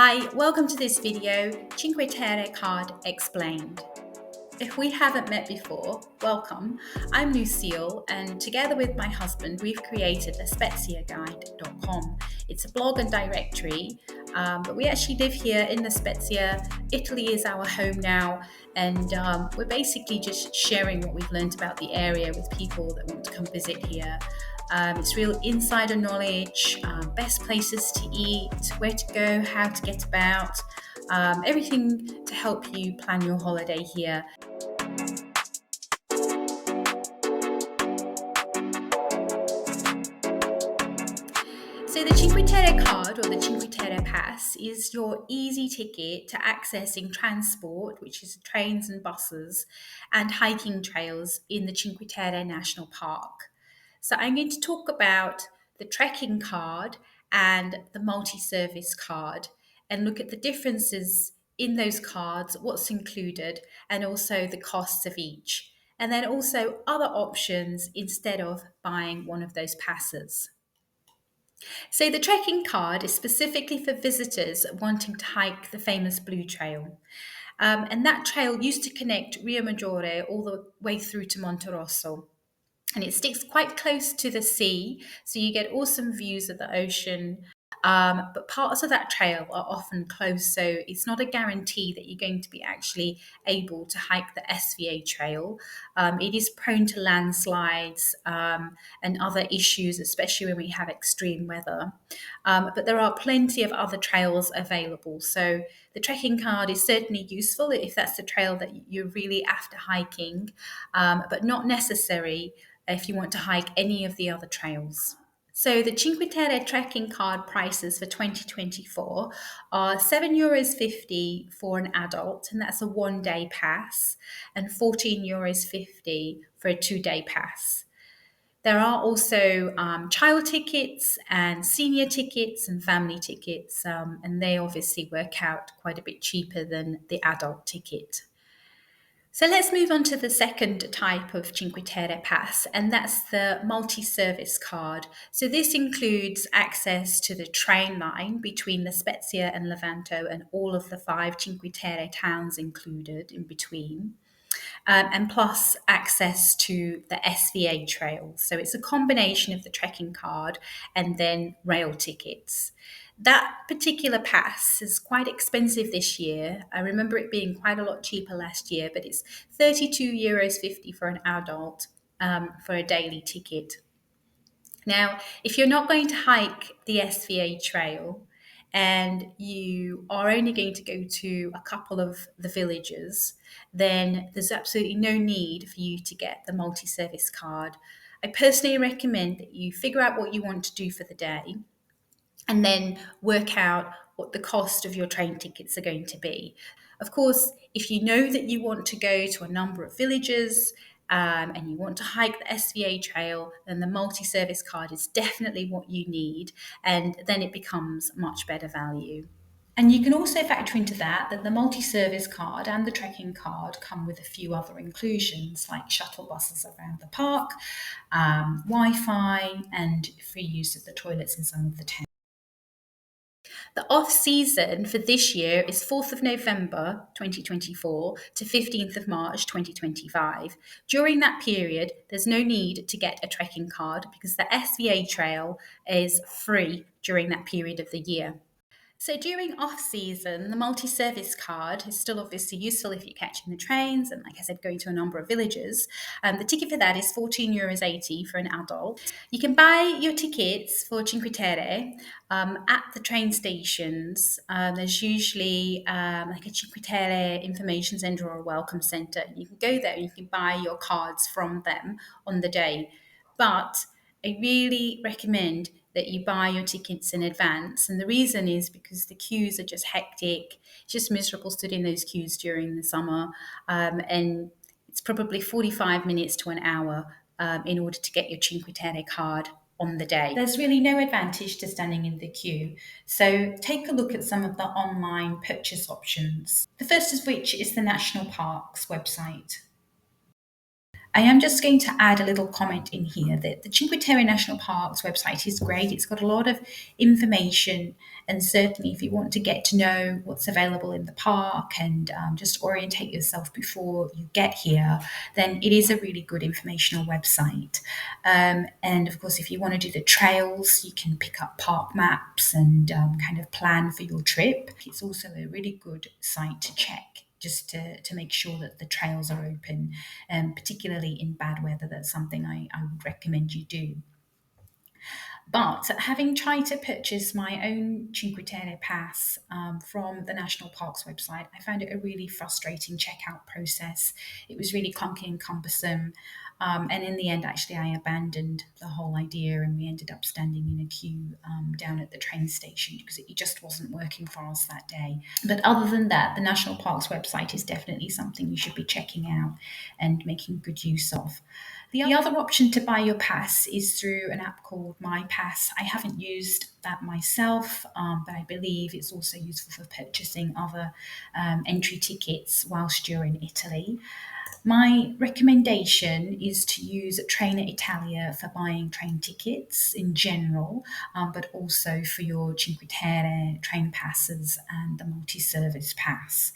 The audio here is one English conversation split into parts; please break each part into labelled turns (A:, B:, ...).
A: Hi, welcome to this video, Cinque Terre Card Explained. If we haven't met before, welcome. I'm Lucille, and together with my husband, we've created a SpeziaGuide.com. It's a blog and directory, but we actually live here in the Spezia. Italy is our home now, and we're basically just sharing what we've learned about the area with people that want to come visit here. It's real insider knowledge, best places to eat, where to go, how to get about, everything to help you plan your holiday here. So the Cinque Terre Card, or the Cinque Terre Pass, is your easy ticket to accessing transport, which is trains and buses, and hiking trails in the Cinque Terre National Park. So I'm going to talk about the trekking card and the multi-service card and look at the differences in those cards, what's included, and also the costs of each. And then also other options instead of buying one of those passes. So the trekking card is specifically for visitors wanting to hike the famous Blue Trail. And that trail used to connect Rio Maggiore all the way through to Monte Rosso. And it sticks quite close to the sea, so you get awesome views of the ocean. But parts of that trail are often closed, so it's not a guarantee that you're going to be actually able to hike the SVA trail. It is prone to landslides and other issues, especially when we have extreme weather. But there are plenty of other trails available, so the trekking card is certainly useful if that's the trail that you're really after hiking, but not necessary if you want to hike any of the other trails. So the Cinque Terre trekking card prices for 2024 are €7.50 for an adult, and that's a 1-day pass, and €14.50 for a 2-day pass. There are also child tickets and senior tickets and family tickets, and they obviously work out quite a bit cheaper than the adult ticket. So let's move on to the second type of Cinque Terre Pass, and that's the multi-service card. So this includes access to the train line between the Spezia and Levanto and all of the 5 Cinque Terre towns included in between. And plus access to the SVA trail. So it's a combination of the trekking card and then rail tickets. That particular pass is quite expensive this year. I remember it being quite a lot cheaper last year, but it's €32.50 for an adult for a daily ticket. Now, if you're not going to hike the SVA trail and you are only going to go to a couple of the villages, then there's absolutely no need for you to get the multi-service card. I personally recommend that you figure out what you want to do for the day and then work out what the cost of your train tickets are going to be. Of course, if you know that you want to go to a number of villages and you want to hike the SVA trail, then the multi-service card is definitely what you need, and then it becomes much better value. And you can also factor into that the multi-service card and the trekking card come with a few other inclusions like shuttle buses around the park, Wi-Fi, and free use of the toilets in some of the towns. The off-season for this year is 4th of November 2024 to 15th of March 2025. During that period, there's no need to get a trekking card because the SVA trail is free during that period of the year. So during off-season, the multi-service card is still obviously useful if you're catching the trains and, like I said, going to a number of villages. The ticket for that is €14.80 for an adult. You can buy your tickets for Cinque Terre at the train stations. There's usually like a Cinque Terre information centre or a welcome centre. You can go there and you can buy your cards from them on the day. But I really recommend that you buy your tickets in advance. And the reason is because the queues are just hectic. It's just miserable stood in those queues during the summer. And it's probably 45 minutes to an hour in order to get your Cinque Terre card on the day. There's really no advantage to standing in the queue. So take a look at some of the online purchase options. The first of which is the National Parks website. I am just going to add a little comment in here that the Cinque Terre National Park's website is great. It's got a lot of information, and certainly if you want to get to know what's available in the park and just orientate yourself before you get here, then it is a really good informational website. And of course, if you want to do the trails, you can pick up park maps and kind of plan for your trip. It's also a really good site to check just to make sure that the trails are open, particularly in bad weather. That's something I would recommend you do. But having tried to purchase my own Cinque Terre Pass from the National Parks website, I found it a really frustrating checkout process. It was really clunky and cumbersome. And in the end, actually, I abandoned the whole idea and we ended up standing in a queue down at the train station because it just wasn't working for us that day. But other than that, the National Parks website is definitely something you should be checking out and making good use of. The other option to buy your pass is through an app called My Pass. I haven't used that myself, but I believe it's also useful for purchasing other entry tickets whilst you're in Italy. My recommendation is to use Trenitalia for buying train tickets in general, but also for your Cinque Terre train passes and the multi-service pass.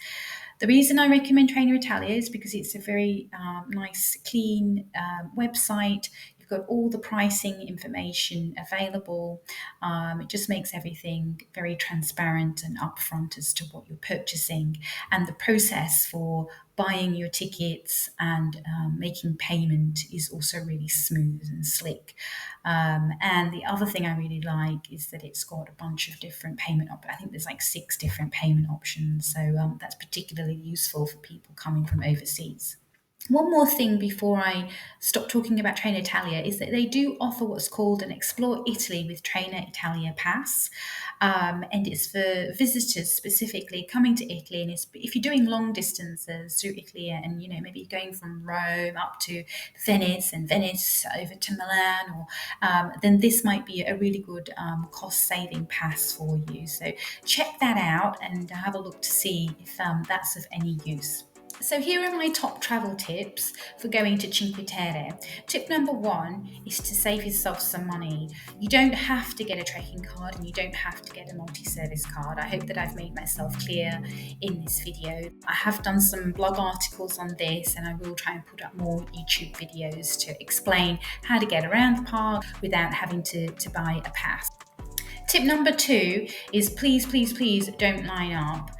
A: The reason I recommend Trenitalia is because it's a very nice, clean website. You've got all the pricing information available. It just makes everything very transparent and upfront as to what you're purchasing. And the process for buying your tickets and making payment is also really smooth and slick. And the other thing I really like is that it's got a bunch of different payment options. I think there's like 6 different payment options. So that's particularly useful for people coming from overseas. One more thing before I stop talking about Trenitalia is that they do offer what's called an Explore Italy with Trenitalia Pass, and it's for visitors specifically coming to Italy. And if you're doing long distances through Italy, and maybe you're going from Rome up to Venice and Venice over to Milan, or then this might be a really good cost-saving pass for you. So check that out and have a look to see if that's of any use. So here are my top travel tips for going to Cinque Terre. Tip number 1 is to save yourself some money. You don't have to get a trekking card and you don't have to get a multi-service card. I hope that I've made myself clear in this video. I have done some blog articles on this and I will try and put up more YouTube videos to explain how to get around the park without having to buy a pass. Tip number 2 is please don't line up.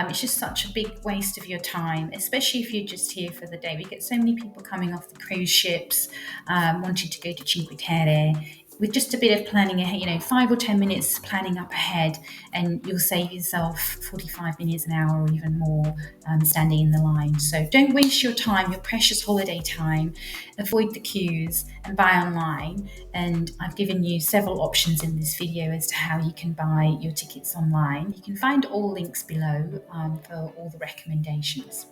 A: It's just such a big waste of your time, especially if you're just here for the day. We get so many people coming off the cruise ships wanting to go to Cinque Terre. With just a bit of planning ahead, 5 or 10 minutes planning up ahead, and you'll save yourself 45 minutes, an hour, or even more standing in the line. So don't waste your time, your precious holiday time. Avoid the queues and buy online. And I've given you several options in this video as to how you can buy your tickets online. You can find all links below for all the recommendations.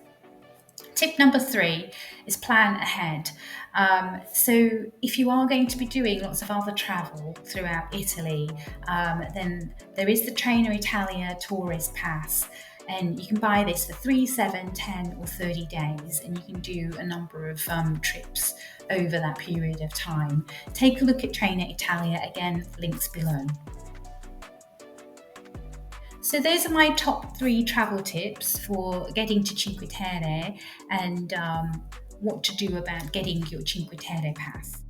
A: Tip number 3 is plan ahead. So if you are going to be doing lots of other travel throughout Italy, then there is the Trenitalia Tourist Pass. And you can buy this for 3, 7, 10 or 30 days, and you can do a number of trips over that period of time. Take a look at Trenitalia, again, links below. So those are my top 3 travel tips for getting to Cinque Terre and what to do about getting your Cinque Terre Pass.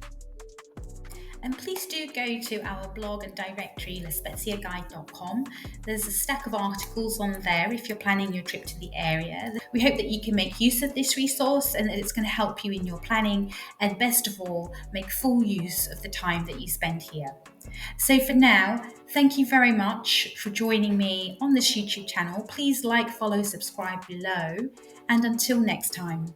A: And please do go to our blog and directory, lespeziaguide.com. There's a stack of articles on there if you're planning your trip to the area. We hope that you can make use of this resource and that it's going to help you in your planning, and best of all, make full use of the time that you spend here. So for now, thank you very much for joining me on this YouTube channel. Please like, follow, subscribe below, and until next time.